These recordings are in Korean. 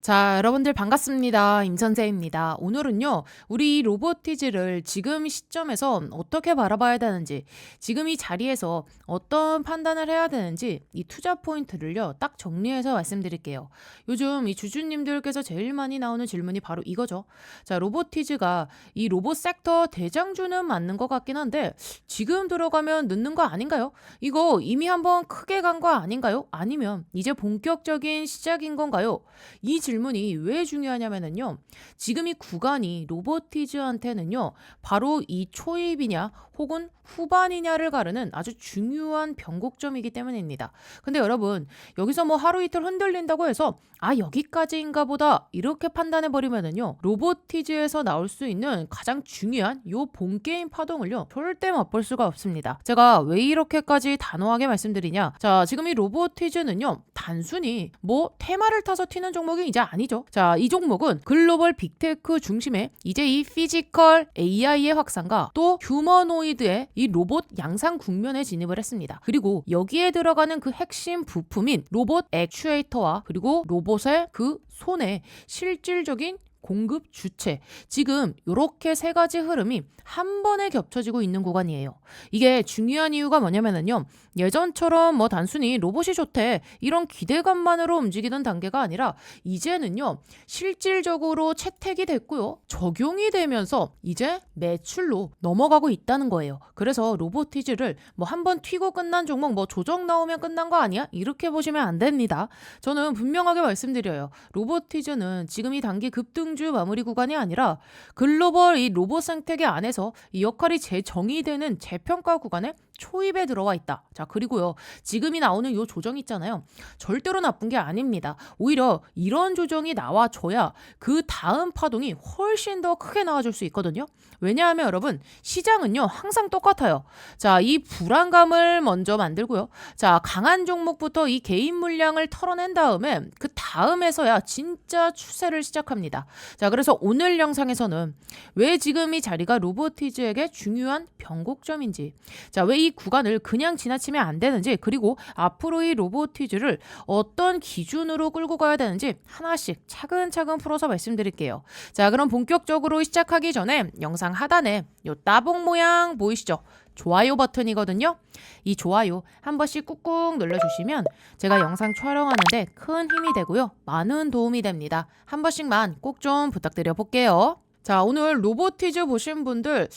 자, 여러분들 반갑습니다. 임선재입니다. 오늘은요, 우리 로보티즈를 지금 시점에서 어떻게 바라봐야 되는지, 지금 이 자리에서 어떤 판단을 해야 되는지, 이 투자 포인트를요, 딱 정리해서 말씀드릴게요. 요즘 이 주주님들께서 제일 많이 나오는 질문이 바로 이거죠. 자, 로보티즈가 이 로봇 섹터 대장주는 맞는 것 같긴 한데, 지금 들어가면 늦는 거 아닌가요? 이거 이미 한번 크게 간 거 아닌가요? 아니면 이제 본격적인 시작인 건가요? 이 질문이 왜 중요하냐면요. 지금 이 구간이 로보티즈한테는요. 바로 이 초입이냐 혹은 후반이냐를 가르는 아주 중요한 변곡점이기 때문입니다. 근데 여러분, 여기서 뭐 하루 이틀 흔들린다고 해서 여기까지인가 보다 이렇게 판단해 버리면은요. 로보티즈에서 나올 수 있는 가장 중요한 요 본게임 파동을요. 절대 맛볼 수가 없습니다. 제가 왜 이렇게까지 단호하게 말씀드리냐? 자, 지금 이 로보티즈는요. 단순히 뭐 테마를 타서 튀는 종목이 이제 아니죠. 자, 이 종목은 글로벌 빅테크 중심의 이제 이 피지컬 AI의 확산과 또 휴머노이드의 이 로봇 양상 국면에 진입을 했습니다. 그리고 여기에 들어가는 그 핵심 부품인 로봇 액추에이터와 그리고 로봇의 그 손에 실질적인 공급 주체, 지금 이렇게 세 가지 흐름이 한 번에 겹쳐지고 있는 구간이에요. 이게 중요한 이유가 뭐냐면요. 예전처럼 뭐 단순히 로봇이 좋대 이런 기대감만으로 움직이던 단계가 아니라 이제는요. 실질적으로 채택이 됐고요. 적용이 되면서 이제 매출로 넘어가고 있다는 거예요. 그래서 로보티즈를 뭐 한 번 튀고 끝난 종목 뭐 조정 나오면 끝난 거 아니야? 이렇게 보시면 안 됩니다. 저는 분명하게 말씀드려요. 로보티즈는 지금 이 단기 급등주 마무리 구간이 아니라 글로벌 이 로봇 생태계 안에서 이 역할이 재정의되는 재평가 구간에 초입에 들어와 있다. 자, 그리고요. 지금이 나오는 요 조정 있잖아요. 절대로 나쁜 게 아닙니다. 오히려 이런 조정이 나와줘야 그 다음 파동이 훨씬 더 크게 나와줄 수 있거든요. 왜냐하면 여러분, 시장은요. 항상 똑같아요. 자, 이 불안감을 먼저 만들고요. 자, 강한 종목부터 이 개인 물량을 털어낸 다음에 그 다음에서야 진짜 추세를 시작합니다. 자, 그래서 오늘 영상에서는 왜 지금 이 자리가 로보티즈에게 중요한 변곡점인지, 자, 왜 이 구간을 그냥 지나치면 안 되는지, 그리고 앞으로 이 로보티즈를 어떤 기준으로 끌고 가야 되는지 하나씩 차근차근 풀어서 말씀드릴게요. 자, 그럼 본격적으로 시작하기 전에 영상 하단에 요 따봉 모양 보이시죠? 좋아요 버튼이거든요. 이 좋아요 한 번씩 꾹꾹 눌러주시면 제가 영상 촬영하는데 큰 힘이 되고요. 많은 도움이 됩니다. 한 번씩만 꼭 좀 부탁드려 볼게요. 자, 오늘 로보티즈 보신 분들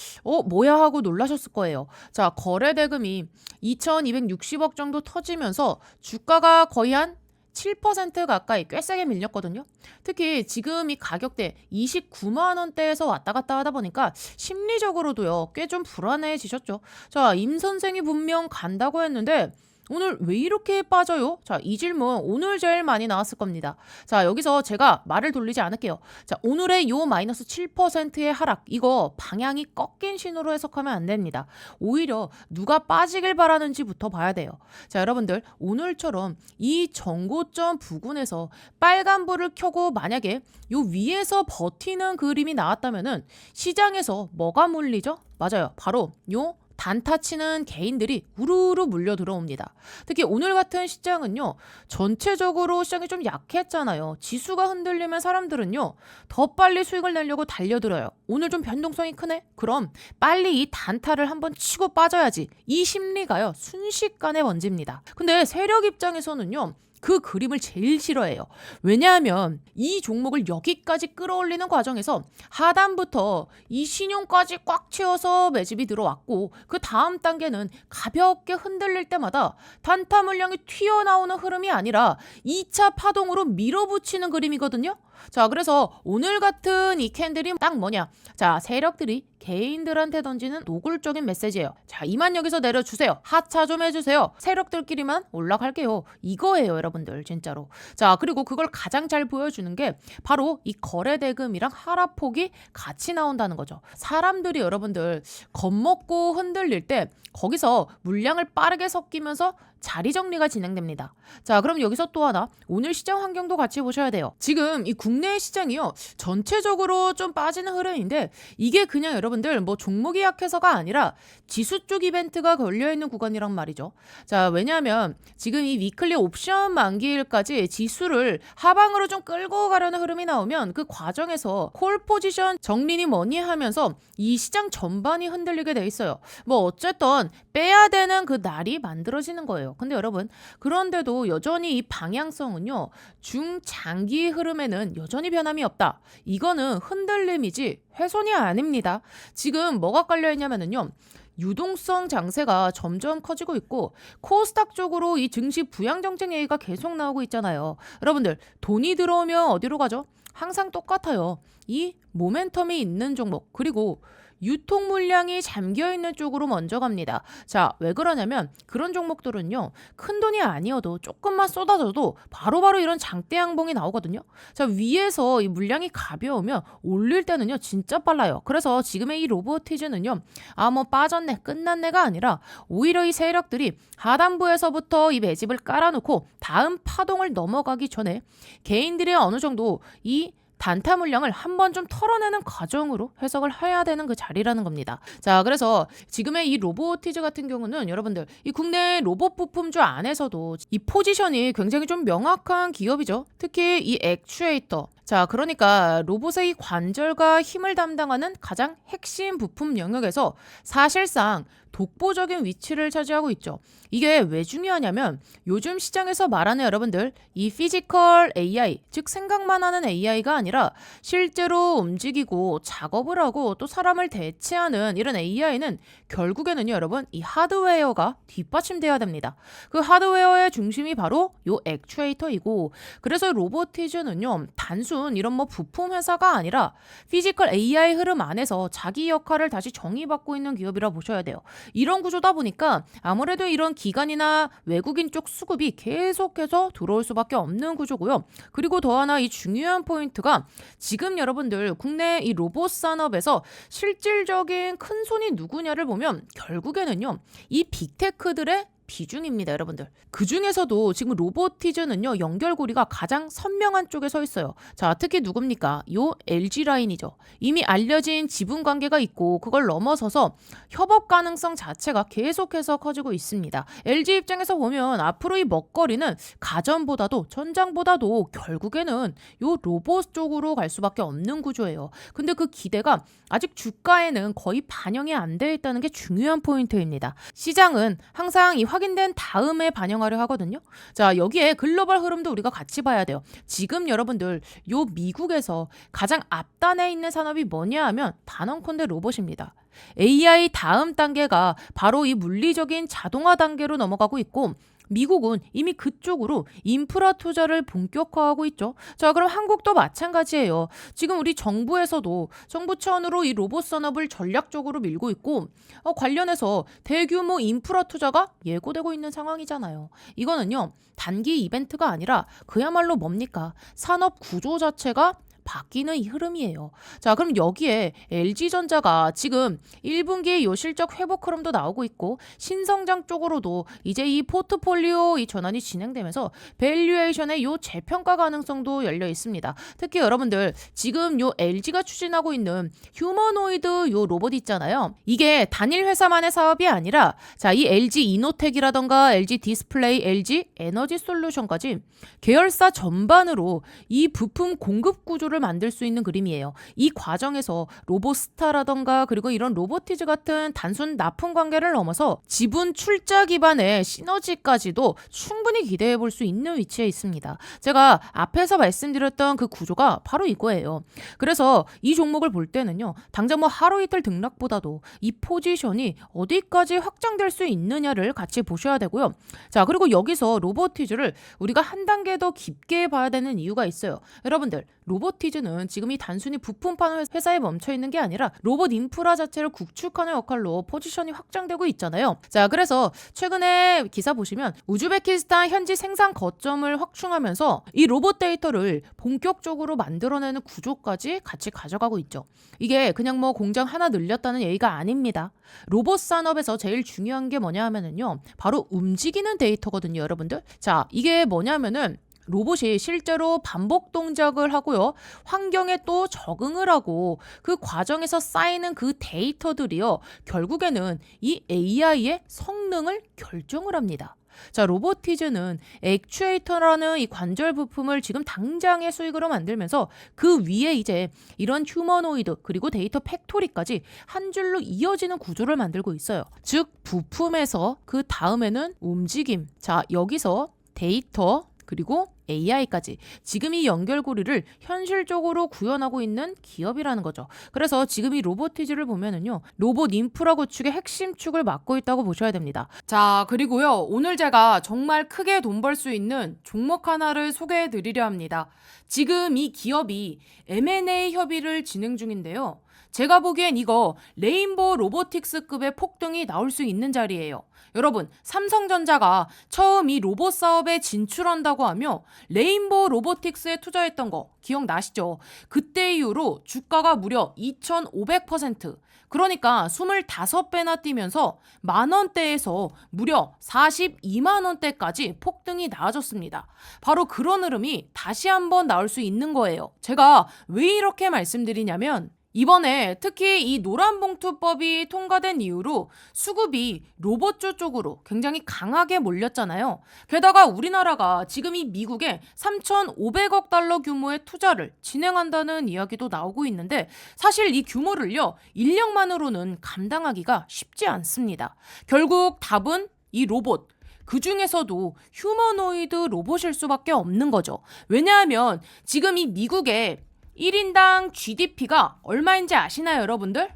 뭐야 하고 놀라셨을 거예요. 자, 거래 대금이 2260억 정도 터지면서 주가가 거의 한 7% 가까이 꽤 세게 밀렸거든요. 특히 지금 이 가격대 29만 원대에서 왔다 갔다 하다 보니까 심리적으로도요. 꽤 좀 불안해지셨죠. 자, 임 선생이 분명 간다고 했는데 오늘 왜 이렇게 빠져요? 자, 이 질문 오늘 제일 많이 나왔을 겁니다. 자, 여기서 제가 말을 돌리지 않을게요. 자, 오늘의 요 마이너스 7%의 하락, 이거 방향이 꺾인 신호로 해석하면 안 됩니다. 오히려 누가 빠지길 바라는지부터 봐야 돼요. 자, 여러분들 오늘처럼 이 정고점 부근에서 빨간불을 켜고 만약에 요 위에서 버티는 그림이 나왔다면은 시장에서 뭐가 물리죠? 맞아요. 바로 요 단타 치는 개인들이 우르르 물려 들어옵니다. 특히 오늘 같은 시장은요. 전체적으로 시장이 좀 약했잖아요. 지수가 흔들리면 사람들은요. 더 빨리 수익을 내려고 달려들어요. 오늘 좀 변동성이 크네? 그럼 빨리 이 단타를 한번 치고 빠져야지. 이 심리가요. 순식간에 번집니다. 근데 세력 입장에서는요. 그 그림을 제일 싫어해요. 왜냐하면 이 종목을 여기까지 끌어올리는 과정에서 하단부터 이 신용까지 꽉 채워서 매집이 들어왔고 그 다음 단계는 가볍게 흔들릴 때마다 단타 물량이 튀어나오는 흐름이 아니라 2차 파동으로 밀어붙이는 그림이거든요. 자, 그래서 오늘 같은 이 캔들이 딱 뭐냐? 자, 세력들이 개인들한테 던지는 노골적인 메시지예요. 자, 이만 여기서 내려주세요. 하차 좀 해주세요. 세력들끼리만 올라갈게요. 이거예요, 여러분들 진짜로. 자, 그리고 그걸 가장 잘 보여주는 게 바로 이 거래대금이랑 하락폭이 같이 나온다는 거죠. 사람들이 여러분들 겁먹고 흔들릴 때 거기서 물량을 빠르게 섞이면서 자리 정리가 진행됩니다. 자, 그럼 여기서 또 하나 오늘 시장 환경도 같이 보셔야 돼요. 지금 이 국내 시장이요, 전체적으로 좀 빠지는 흐름인데 이게 그냥 여러분들 뭐 종목이 약해서가 아니라 지수 쪽 이벤트가 걸려있는 구간이란 말이죠. 자, 왜냐하면 지금 이 위클리 옵션 만기일까지 지수를 하방으로 좀 끌고 가려는 흐름이 나오면 그 과정에서 콜 포지션 정리니 뭐니 하면서 이 시장 전반이 흔들리게 돼 있어요. 뭐 어쨌든 빼야 되는 그 날이 만들어지는 거예요. 근데 여러분, 그런데도 여전히 이 방향성은요, 중장기 흐름에는 여전히 변함이 없다. 이거는 흔들림이지 훼손이 아닙니다. 지금 뭐가 깔려 있냐면요, 유동성 장세가 점점 커지고 있고 코스닥 쪽으로 이 증시 부양 정책 얘기가 계속 나오고 있잖아요. 여러분들, 돈이 들어오면 어디로 가죠? 항상 똑같아요. 이 모멘텀이 있는 종목, 그리고 유통 물량이 잠겨 있는 쪽으로 먼저 갑니다. 자, 왜 그러냐면 그런 종목들은요, 큰 돈이 아니어도 조금만 쏟아져도 바로바로 이런 장대 양봉이 나오거든요. 자, 위에서 이 물량이 가벼우면 올릴 때는요 진짜 빨라요. 그래서 지금의 이 로보티즈는요, 아 뭐 빠졌네 끝났네가 아니라 오히려 이 세력들이 하단부에서부터 이 매집을 깔아놓고 다음 파동을 넘어가기 전에 개인들이 어느 정도 이 단타 물량을 한번 좀 털어내는 과정으로 해석을 해야 되는 그 자리라는 겁니다. 자, 그래서 지금의 이 로보티즈 같은 경우는 여러분들 이 국내 로봇 부품주 안에서도 이 포지션이 굉장히 좀 명확한 기업이죠. 특히 이 액추에이터. 자, 그러니까 로봇의 이 관절과 힘을 담당하는 가장 핵심 부품 영역에서 사실상 독보적인 위치를 차지하고 있죠. 이게 왜 중요하냐면 요즘 시장에서 말하는 여러분들 이 피지컬 AI, 즉 생각만 하는 AI가 아니라 실제로 움직이고 작업을 하고 또 사람을 대체하는 이런 AI는 결국에는요 여러분, 이 하드웨어가 뒷받침돼야 됩니다. 그 하드웨어의 중심이 바로 요 액추에이터이고, 그래서 로보티즈는요 단순 이런 뭐 부품 회사가 아니라 피지컬 AI 흐름 안에서 자기 역할을 다시 정의받고 있는 기업이라 보셔야 돼요. 이런 구조다 보니까 아무래도 이런 기관이나 외국인 쪽 수급이 계속해서 들어올 수밖에 없는 구조고요. 그리고 더 하나 이 중요한 포인트가 지금 여러분들 국내 이 로봇 산업에서 실질적인 큰 손이 누구냐를 보면 결국에는요 이 빅테크들의 비중입니다, 여러분들. 그 중에서도 지금 로보티즈는요 연결고리가 가장 선명한 쪽에 서 있어요. 자, 특히 누굽니까? 요 LG 라인이죠. 이미 알려진 지분 관계가 있고 그걸 넘어서서 협업 가능성 자체가 계속해서 커지고 있습니다. LG 입장에서 보면 앞으로 이 먹거리는 가전보다도 전장보다도 결국에는 요 로봇 쪽으로 갈 수밖에 없는 구조예요. 근데 그 기대가 아직 주가에는 거의 반영이 안 돼 있다는 게 중요한 포인트입니다. 시장은 항상 이 확인된 다음에 반영하려 하거든요. 자, 여기에 글로벌 흐름도 우리가 같이 봐야 돼요. 지금 여러분들 요 미국에서 가장 앞단에 있는 산업이 뭐냐 하면 단언컨대 로봇입니다. AI 다음 단계가 바로 이 물리적인 자동화 단계로 넘어가고 있고, 미국은 이미 그쪽으로 인프라 투자를 본격화하고 있죠. 자, 그럼 한국도 마찬가지예요. 지금 우리 정부에서도 정부 차원으로 이 로봇 산업을 전략적으로 밀고 있고 관련해서 대규모 인프라 투자가 예고되고 있는 상황이잖아요. 이거는요 단기 이벤트가 아니라 그야말로 뭡니까? 산업 구조 자체가 바뀌는 이 흐름이에요. 자, 그럼 여기에 LG전자가 지금 1분기 요 실적 회복 흐름도 나오고 있고 신성장 쪽으로도 이제 이 포트폴리오 이 전환이 진행되면서 밸류에이션의 요 재평가 가능성도 열려 있습니다. 특히 여러분들 지금 요 LG가 추진하고 있는 휴머노이드 요 로봇 있잖아요. 이게 단일 회사만의 사업이 아니라 자, 이 LG 이노텍이라던가 LG 디스플레이, LG 에너지 솔루션까지 계열사 전반으로 이 부품 공급 구조를 만들 수 있는 그림이에요. 이 과정에서 로보스타라던가 그리고 이런 로보티즈 같은 단순 납품 관계를 넘어서 지분 출자 기반의 시너지까지도 충분히 기대해 볼 수 있는 위치에 있습니다. 제가 앞에서 말씀드렸던 그 구조가 바로 이거예요. 그래서 이 종목을 볼 때는요 당장 뭐 하루 이틀 등락보다도 이 포지션이 어디까지 확장될 수 있느냐를 같이 보셔야 되고요. 자, 그리고 여기서 로보티즈를 우리가 한 단계 더 깊게 봐야 되는 이유가 있어요. 여러분들, 로보티즈 로보티즈는 지금 이 단순히 부품 파는 회사에 멈춰 있는 게 아니라 로봇 인프라 자체를 구축하는 역할로 포지션이 확장되고 있잖아요. 자, 그래서 최근에 기사 보시면 우즈베키스탄 현지 생산 거점을 확충하면서 이 로봇 데이터를 본격적으로 만들어내는 구조까지 같이 가져가고 있죠. 이게 그냥 뭐 공장 하나 늘렸다는 얘기가 아닙니다. 로봇 산업에서 제일 중요한 게 뭐냐 하면은요, 바로 움직이는 데이터거든요, 여러분들. 자, 이게 뭐냐면은 로봇이 실제로 반복 동작을 하고요, 환경에 또 적응을 하고 그 과정에서 쌓이는 그 데이터들이요, 결국에는 이 AI의 성능을 결정을 합니다. 자, 로보티즈는 액추에이터라는 이 관절 부품을 지금 당장의 수익으로 만들면서 그 위에 이제 이런 휴머노이드 그리고 데이터 팩토리까지 한 줄로 이어지는 구조를 만들고 있어요. 즉 부품에서 그 다음에는 움직임. 자, 여기서 데이터 그리고 AI까지 지금 이 연결고리를 현실적으로 구현하고 있는 기업이라는 거죠. 그래서 지금 이 로보티즈를 보면은요, 로봇 인프라 구축의 핵심 축을 맡고 있다고 보셔야 됩니다. 자, 그리고요, 오늘 제가 정말 크게 돈 벌 수 있는 종목 하나를 소개해 드리려 합니다. 지금 이 기업이 M&A 협의를 진행 중인데요. 제가 보기엔 이거 레인보우 로보틱스급의 폭등이 나올 수 있는 자리예요. 여러분, 삼성전자가 처음 이 로봇 사업에 진출한다고 하며 레인보우 로보틱스에 투자했던 거 기억나시죠? 그때 이후로 주가가 무려 2500%, 그러니까 25배나 뛰면서 만원대에서 무려 42만원대까지 폭등이 나아졌습니다. 바로 그런 흐름이 다시 한번 나올 수 있는 거예요. 제가 왜 이렇게 말씀드리냐면, 이번에 특히 이 노란봉투법이 통과된 이후로 수급이 로봇주 쪽으로 굉장히 강하게 몰렸잖아요. 게다가 우리나라가 지금 이 미국에 3,500억 달러 규모의 투자를 진행한다는 이야기도 나오고 있는데, 사실 이 규모를요, 인력만으로는 감당하기가 쉽지 않습니다. 결국 답은 이 로봇, 그 중에서도 휴머노이드 로봇일 수밖에 없는 거죠. 왜냐하면 지금 이 미국의 1인당 GDP가 얼마인지 아시나요, 여러분들?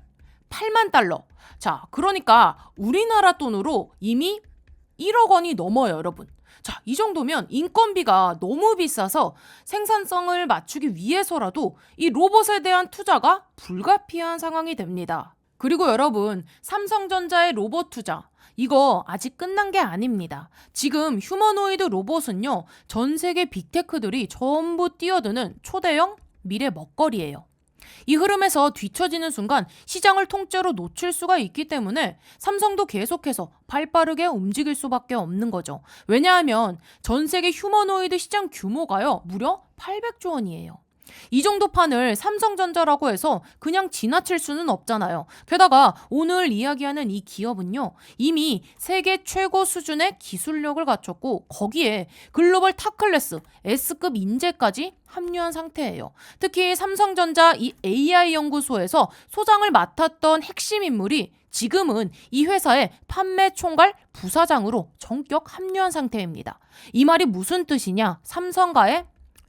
8만 달러. 자, 그러니까 우리나라 돈으로 이미 1억 원이 넘어요, 여러분. 자, 이 정도면 인건비가 너무 비싸서 생산성을 맞추기 위해서라도 이 로봇에 대한 투자가 불가피한 상황이 됩니다. 그리고 여러분, 삼성전자의 로봇 투자, 이거 아직 끝난 게 아닙니다. 지금 휴머노이드 로봇은요, 전 세계 빅테크들이 전부 뛰어드는 초대형 미래 먹거리예요. 이 흐름에서 뒤처지는 순간 시장을 통째로 놓칠 수가 있기 때문에 삼성도 계속해서 발빠르게 움직일 수밖에 없는 거죠. 왜냐하면 전 세계 휴머노이드 시장 규모가요, 무려 800조 원이에요. 이 정도 판을 삼성전자라고 해서 그냥 지나칠 수는 없잖아요. 게다가 오늘 이야기하는 이 기업은요, 이미 세계 최고 수준의 기술력을 갖췄고 거기에 글로벌 탑클래스 S급 인재까지 합류한 상태예요. 특히 삼성전자 이 AI 연구소에서 소장을 맡았던 핵심 인물이 지금은 이 회사의 판매 총괄 부사장으로 전격 합류한 상태입니다. 이 말이 무슨 뜻이냐? 삼성과의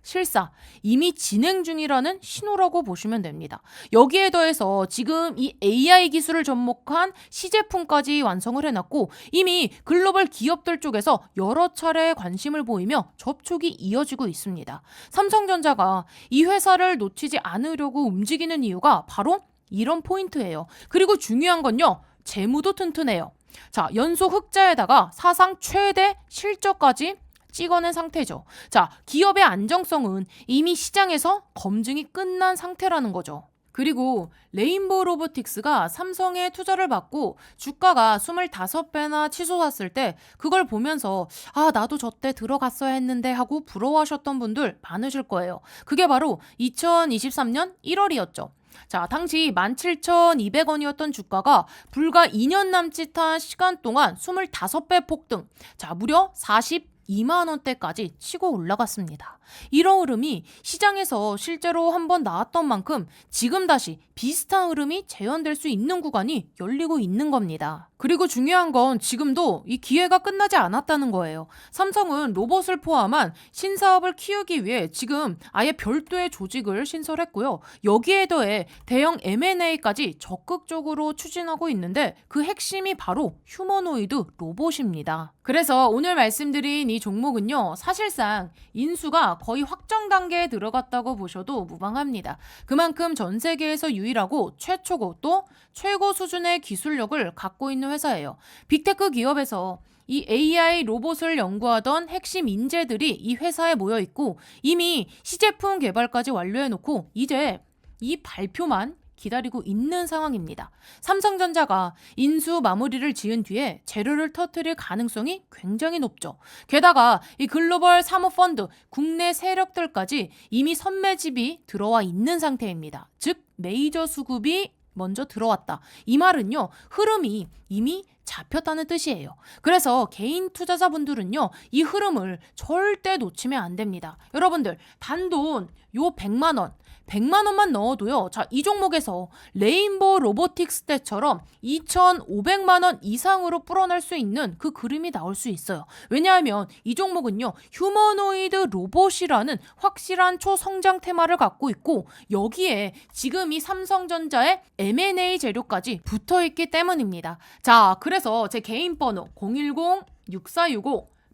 실사, 이미 진행 중이라는 신호라고 보시면 됩니다. 여기에 더해서 지금 이 AI 기술을 접목한 시제품까지 완성을 해놨고 이미 글로벌 기업들 쪽에서 여러 차례 관심을 보이며 접촉이 이어지고 있습니다. 삼성전자가 이 회사를 놓치지 않으려고 움직이는 이유가 바로 이런 포인트예요. 그리고 중요한 건요, 재무도 튼튼해요. 자, 연속 흑자에다가 사상 최대 실적까지 찍어낸 상태죠. 자, 기업의 안정성은 이미 시장에서 검증이 끝난 상태라는 거죠. 그리고 레인보우 로보틱스가 삼성에 투자를 받고 주가가 25배나 치솟았을 때 그걸 보면서 나도 저때 들어갔어야 했는데 하고 부러워하셨던 분들 많으실 거예요. 그게 바로 2023년 1월이었죠. 자, 당시 17,200원이었던 주가가 불과 2년 남짓한 시간 동안 25배 폭등. 자, 무려 42만 원대까지 치고 올라갔습니다. 이런 흐름이 시장에서 실제로 한번 나왔던 만큼 지금 다시 비슷한 흐름이 재현될 수 있는 구간이 열리고 있는 겁니다. 그리고 중요한 건 지금도 이 기회가 끝나지 않았다는 거예요. 삼성은 로봇을 포함한 신사업을 키우기 위해 지금 아예 별도의 조직을 신설했고요. 여기에 더해 대형 M&A까지 적극적으로 추진하고 있는데 그 핵심이 바로 휴머노이드 로봇입니다. 그래서 오늘 말씀드린 이 종목은요, 사실상 인수가 거의 확정 단계에 들어갔다고 보셔도 무방합니다. 그만큼 전 세계에서 유일하고 최초고 또 최고 수준의 기술력을 갖고 있는 회사예요. 빅테크 기업에서 이 AI 로봇을 연구하던 핵심 인재들이 이 회사에 모여 있고 이미 시제품 개발까지 완료해놓고 이제 이 발표만 기다리고 있는 상황입니다. 삼성전자가 인수 마무리를 지은 뒤에 재료를 터뜨릴 가능성이 굉장히 높죠. 게다가 이 글로벌 사모펀드, 국내 세력들까지 이미 선매집이 들어와 있는 상태입니다. 즉 메이저 수급이 먼저 들어왔다. 이 말은요, 흐름이 이미 잡혔다는 뜻이에요. 그래서 개인 투자자분들은요, 이 흐름을 절대 놓치면 안 됩니다. 여러분들, 단돈 요 100만 원, 100만 원만 넣어도요. 자, 이 종목에서 레인보우 로보틱스 때처럼 2,500만 원 이상으로 불어날 수 있는 그 그림이 나올 수 있어요. 왜냐하면 이 종목은요. 휴머노이드 로봇이라는 확실한 초성장 테마를 갖고 있고 여기에 지금 이 삼성전자의 M&A 재료까지 붙어있기 때문입니다. 자, 그래서 제 개인 번호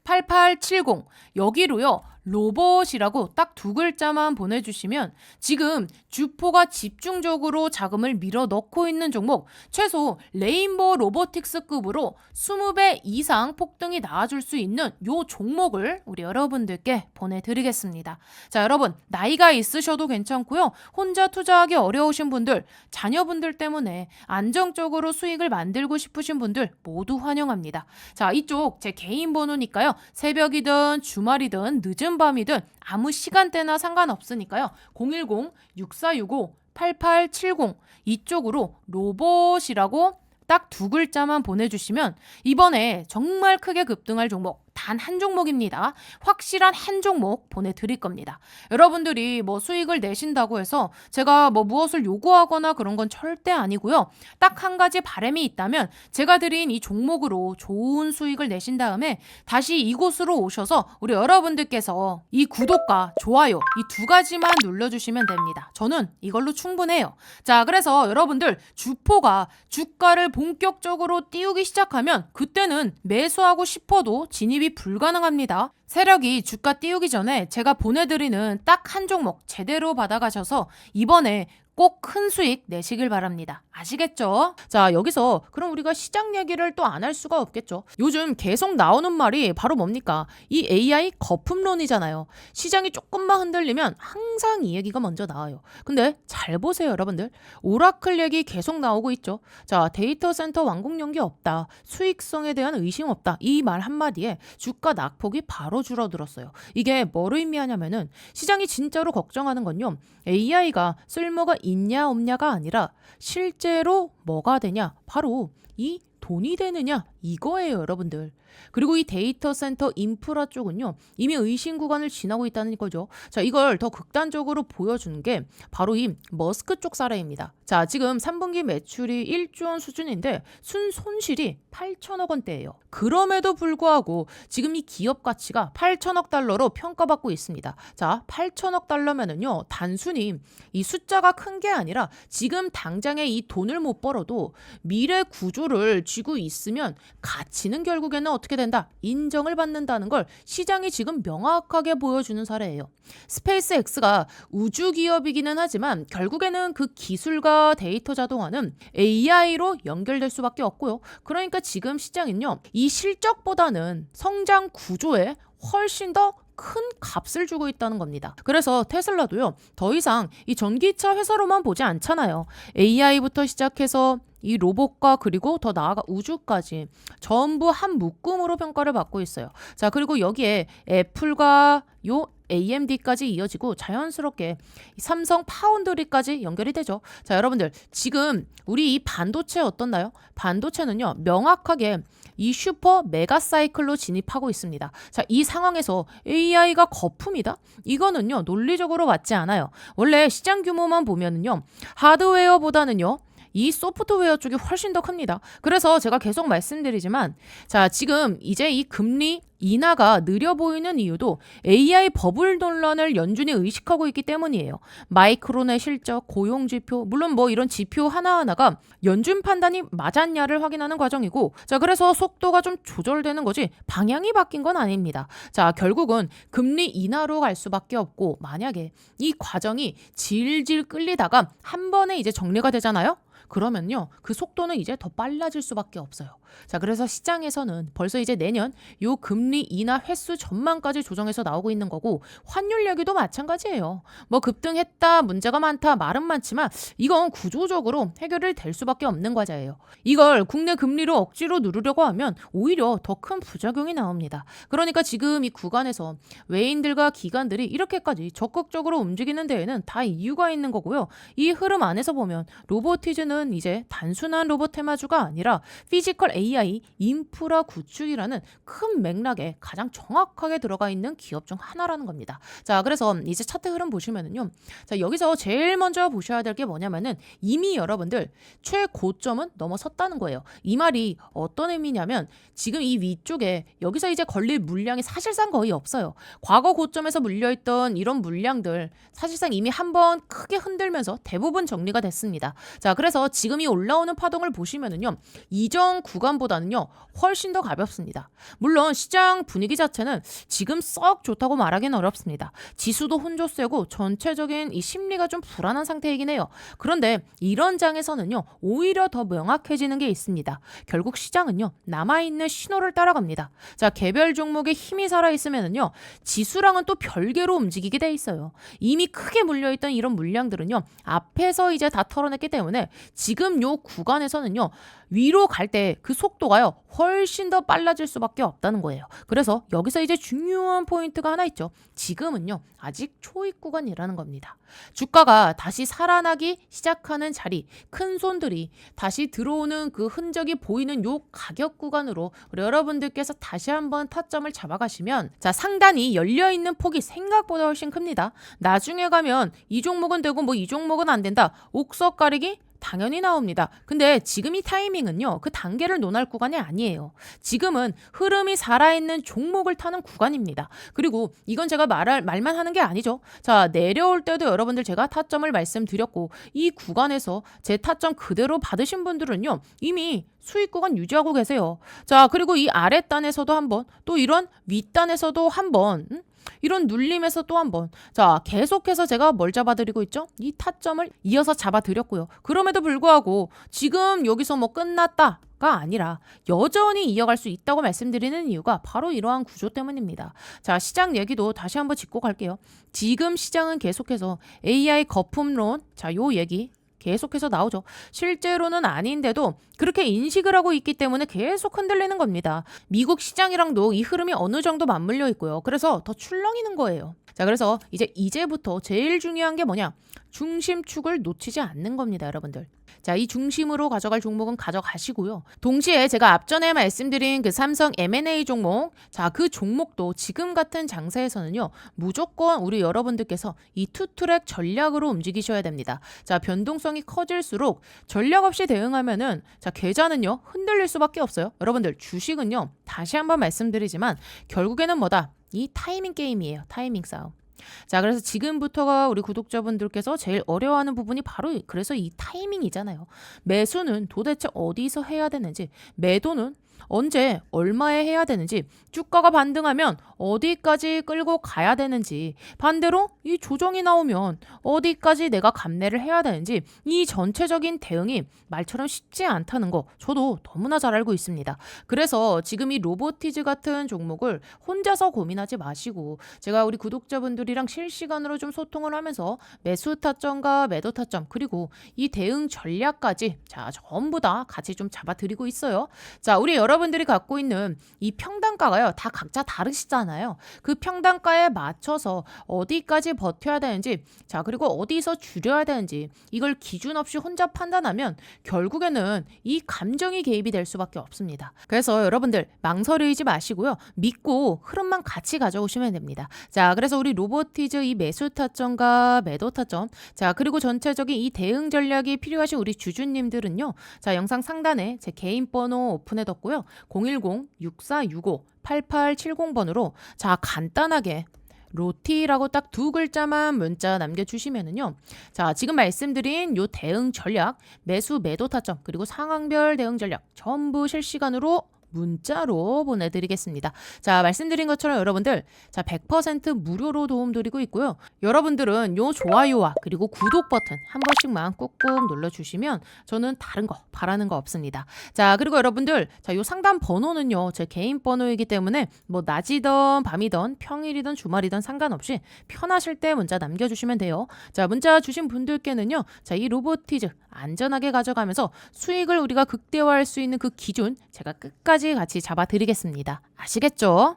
010-6465-8870 여기로요. 로봇이라고 딱 두 글자만 보내주시면 지금 주포가 집중적으로 자금을 밀어 넣고 있는 종목 최소 레인보우 로보틱스급으로 20배 이상 폭등이 나와줄 수 있는 요 종목을 우리 여러분들께 보내드리겠습니다. 자, 여러분 나이가 있으셔도 괜찮고요. 혼자 투자하기 어려우신 분들, 자녀분들 때문에 안정적으로 수익을 만들고 싶으신 분들 모두 환영합니다. 자, 이쪽 제 개인 번호니까요. 새벽이든 주말이든 늦은 밤이든 아무 시간대나 상관없으니까요. 010-6465-8870 이쪽으로 로봇이라고 딱 두 글자만 보내주시면 이번에 정말 크게 급등할 종목 단 한 종목입니다. 확실한 한 종목 보내드릴 겁니다. 여러분들이 뭐 수익을 내신다고 해서 제가 뭐 무엇을 요구하거나 그런 건 절대 아니고요. 딱 한 가지 바람이 있다면 제가 드린 이 종목으로 좋은 수익을 내신 다음에 다시 이곳으로 오셔서 우리 여러분들께서 이 구독과 좋아요 이 두 가지만 눌러주시면 됩니다. 저는 이걸로 충분해요. 자, 그래서 여러분들 주포가 주가를 본격적으로 띄우기 시작하면 그때는 매수하고 싶어도 진입이 불가능합니다. 세력이 주가 띄우기 전에 제가 보내드리는 딱 한 종목 제대로 받아가셔서 이번에 꼭 큰 수익 내시길 바랍니다. 아시겠죠? 자, 여기서 그럼 우리가 시장 얘기를 또 안 할 수가 없겠죠. 요즘 계속 나오는 말이 바로 뭡니까? 이 AI 거품론이잖아요. 시장이 조금만 흔들리면 항상 이 얘기가 먼저 나와요. 근데 잘 보세요, 여러분들. 오라클 얘기 계속 나오고 있죠. 자, 데이터 센터 완공 연기 없다. 수익성에 대한 의심 없다. 이 말 한마디에 주가 낙폭이 바로 줄어들었어요. 이게 뭐를 의미하냐면은 시장이 진짜로 걱정하는 건요. AI가 쓸모가 있냐 없냐가 아니라 실제로 뭐가 되냐? 바로 이 돈이 되느냐? 이거예요, 여러분들. 그리고 이 데이터 센터 인프라 쪽은요. 이미 의심 구간을 지나고 있다는 거죠. 자, 이걸 더 극단적으로 보여준 게 바로 이 머스크 쪽 사례입니다. 자, 지금 3분기 매출이 1조 원 수준인데 순손실이 8천억 원대예요. 그럼에도 불구하고 지금 이 기업 가치가 8천억 달러로 평가받고 있습니다. 자, 8천억 달러면은요. 단순히 이 숫자가 큰 게 아니라 지금 당장에 이 돈을 못 벌어도 미래 구조를 쥐고 있으면 가치는 결국에는 어떻게 된다? 인정을 받는다는 걸 시장이 지금 명확하게 보여주는 사례예요. 스페이스X가 우주 기업이기는 하지만 결국에는 그 기술과 데이터 자동화는 AI로 연결될 수밖에 없고요. 그러니까 지금 시장은요. 이 실적보다는 성장 구조에 훨씬 더 큰 값을 주고 있다는 겁니다. 그래서 테슬라도요. 더 이상 이 전기차 회사로만 보지 않잖아요. AI부터 시작해서 이 로봇과 그리고 더 나아가 우주까지 전부 한 묶음으로 평가를 받고 있어요. 자, 그리고 여기에 애플과 요 AMD까지 이어지고 자연스럽게 삼성 파운드리까지 연결이 되죠. 자, 여러분들 지금 우리 이 반도체 어떻나요? 반도체는요. 명확하게 이 슈퍼 메가 사이클로 진입하고 있습니다. 자, 이 상황에서 AI가 거품이다? 이거는요. 논리적으로 맞지 않아요. 원래 시장 규모만 보면은요. 하드웨어보다는요. 이 소프트웨어 쪽이 훨씬 더 큽니다. 그래서 제가 계속 말씀드리지만 자, 지금 이제 이 금리 인하가 느려 보이는 이유도 AI 버블 논란을 연준이 의식하고 있기 때문이에요. 마이크론의 실적, 고용 지표, 물론 뭐 이런 지표 하나하나가 연준 판단이 맞았냐를 확인하는 과정이고, 자, 그래서 속도가 좀 조절되는 거지 방향이 바뀐 건 아닙니다. 자, 결국은 금리 인하로 갈 수밖에 없고, 만약에 이 과정이 질질 끌리다가 한 번에 이제 정리가 되잖아요? 그러면요, 그 속도는 이제 더 빨라질 수밖에 없어요. 자, 그래서 시장에서는 벌써 이제 내년 요 금리 인하 횟수 전망까지 조정해서 나오고 있는 거고, 환율 얘기도 마찬가지예요. 뭐 급등했다, 문제가 많다, 말은 많지만 이건 구조적으로 해결이 될 수밖에 없는 과제예요. 이걸 국내 금리로 억지로 누르려고 하면 오히려 더 큰 부작용이 나옵니다. 그러니까 지금 이 구간에서 외인들과 기관들이 이렇게까지 적극적으로 움직이는 데에는 다 이유가 있는 거고요. 이 흐름 안에서 보면 로보티즈는 이제 단순한 로봇 테마주가 아니라 피지컬 AI 인프라 구축이라는 큰 맥락에 가장 정확하게 들어가 있는 기업 중 하나라는 겁니다. 자, 그래서 이제 차트 흐름 보시면은요. 자, 여기서 제일 먼저 보셔야 될 게 뭐냐면은 이미 여러분들 최고점은 넘어섰다는 거예요. 이 말이 어떤 의미냐면 지금 이 위쪽에 여기서 이제 걸릴 물량이 사실상 거의 없어요. 과거 고점에서 물려있던 이런 물량들 사실상 이미 한번 크게 흔들면서 대부분 정리가 됐습니다. 자, 그래서 지금 이 올라오는 파동을 보시면은요. 이전 구간보다는요. 훨씬 더 가볍습니다. 물론 시장 분위기 자체는 지금 썩 좋다고 말하기는 어렵습니다. 지수도 혼조세고 전체적인 이 심리가 좀 불안한 상태이긴 해요. 그런데 이런 장에서는요. 오히려 더 명확해지는 게 있습니다. 결국 시장은요. 남아있는 신호를 따라갑니다. 자, 개별 종목에 힘이 살아있으면은요. 지수랑은 또 별개로 움직이게 돼 있어요. 이미 크게 물려있던 이런 물량들은요. 앞에서 이제 다 털어냈기 때문에 지금 요 구간에서는요. 위로 갈 때 그 속도가요. 훨씬 더 빨라질 수밖에 없다는 거예요. 그래서 여기서 이제 중요한 포인트가 하나 있죠. 지금은요. 아직 초입 구간이라는 겁니다. 주가가 다시 살아나기 시작하는 자리, 큰 손들이 다시 들어오는 그 흔적이 보이는 요 가격 구간으로 우리 여러분들께서 다시 한번 타점을 잡아가시면 자, 상단이 열려있는 폭이 생각보다 훨씬 큽니다. 나중에 가면 이 종목은 되고 뭐 이 종목은 안 된다. 옥석 가리기 당연히 나옵니다. 근데 지금 이 타이밍은요. 그 단계를 논할 구간이 아니에요. 지금은 흐름이 살아있는 종목을 타는 구간입니다. 그리고 이건 제가 말만 하는 게 아니죠. 자, 내려올 때도 여러분들 제가 타점을 말씀드렸고 이 구간에서 제 타점 그대로 받으신 분들은요. 이미 수익 구간 유지하고 계세요. 자, 그리고 이 아랫단에서도 한번 또 이런 윗단에서도 한번 이런 눌림에서 또 한 번. 자, 계속해서 제가 뭘 잡아드리고 있죠? 이 타점을 이어서 잡아드렸고요. 그럼에도 불구하고 지금 여기서 뭐 끝났다가 아니라 여전히 이어갈 수 있다고 말씀드리는 이유가 바로 이러한 구조 때문입니다. 자, 시장 얘기도 다시 한번 짚고 갈게요. 지금 시장은 계속해서 AI 거품론, 자, 요 얘기 계속해서 나오죠. 실제로는 아닌데도 그렇게 인식을 하고 있기 때문에 계속 흔들리는 겁니다. 미국 시장이랑도 이 흐름이 어느 정도 맞물려 있고요. 그래서 더 출렁이는 거예요. 자, 그래서 이제부터 제일 중요한 게 뭐냐? 중심축을 놓치지 않는 겁니다, 여러분들. 자, 이 중심으로 가져갈 종목은 가져가시고요. 동시에 제가 앞전에 말씀드린 그 삼성 M&A 종목, 자, 그 종목도 지금 같은 장세에서는요, 무조건 우리 여러분들께서 이 투트랙 전략으로 움직이셔야 됩니다. 자, 변동성이 커질수록 전략 없이 대응하면은 자, 계좌는요, 흔들릴 수밖에 없어요. 여러분들, 주식은요, 다시 한번 말씀드리지만 결국에는 뭐다? 이 타이밍 게임이에요. 타이밍 싸움. 자, 그래서 지금부터가 우리 구독자분들께서 제일 어려워하는 부분이 바로 그래서 이 타이밍이잖아요. 매수는 도대체 어디서 해야 되는지, 매도는 언제 얼마에 해야 되는지, 주가가 반등하면 어디까지 끌고 가야 되는지, 반대로 이 조정이 나오면 어디까지 내가 감내를 해야 되는지, 이 전체적인 대응이 말처럼 쉽지 않다는 거 저도 너무나 잘 알고 있습니다. 그래서 지금 이 로보티즈 같은 종목을 혼자서 고민하지 마시고 제가 우리 구독자분들이랑 실시간으로 좀 소통을 하면서 매수 타점과 매도 타점 그리고 이 대응 전략까지 자, 전부 다 같이 좀 잡아드리고 있어요. 자, 우리 여러분들이 갖고 있는 이 평단가가요 다 각자 다르시잖아요. 있잖아요. 그 평단가에 맞춰서 어디까지 버텨야 되는지, 자, 그리고 어디서 줄여야 되는지 이걸 기준 없이 혼자 판단하면 결국에는 이 감정이 개입이 될 수밖에 없습니다. 그래서 여러분들 망설이지 마시고요. 믿고 흐름만 같이 가져오시면 됩니다. 자, 그래서 우리 로보티즈 이 매수 타점과 매도 타점, 자, 그리고 전체적인 이 대응 전략이 필요하신 우리 주주님들은요. 자, 영상 상단에 제 개인 번호 오픈해뒀고요. 010-6465-8870번으로 자, 간단하게 로티라고 딱 두 글자만 문자 남겨주시면은요. 자, 지금 말씀드린 요 대응 전략, 매수 매도 타점, 그리고 상황별 대응 전략 전부 실시간으로 문자로 보내드리겠습니다. 자, 말씀드린 것처럼 여러분들, 자, 100% 무료로 도움드리고 있고요. 여러분들은 요 좋아요와 그리고 구독 버튼 한 번씩만 꾹꾹 눌러주시면 저는 다른 거 바라는 거 없습니다. 자, 그리고 여러분들, 자, 요 상담 번호는요, 제 개인 번호이기 때문에 뭐 낮이든 밤이든 평일이든 주말이든 상관없이 편하실 때 문자 남겨주시면 돼요. 자, 문자 주신 분들께는요, 자, 이 로보티즈 안전하게 가져가면서 수익을 우리가 극대화할 수 있는 그 기준 제가 끝까지 같이 잡아드리겠습니다. 아시겠죠?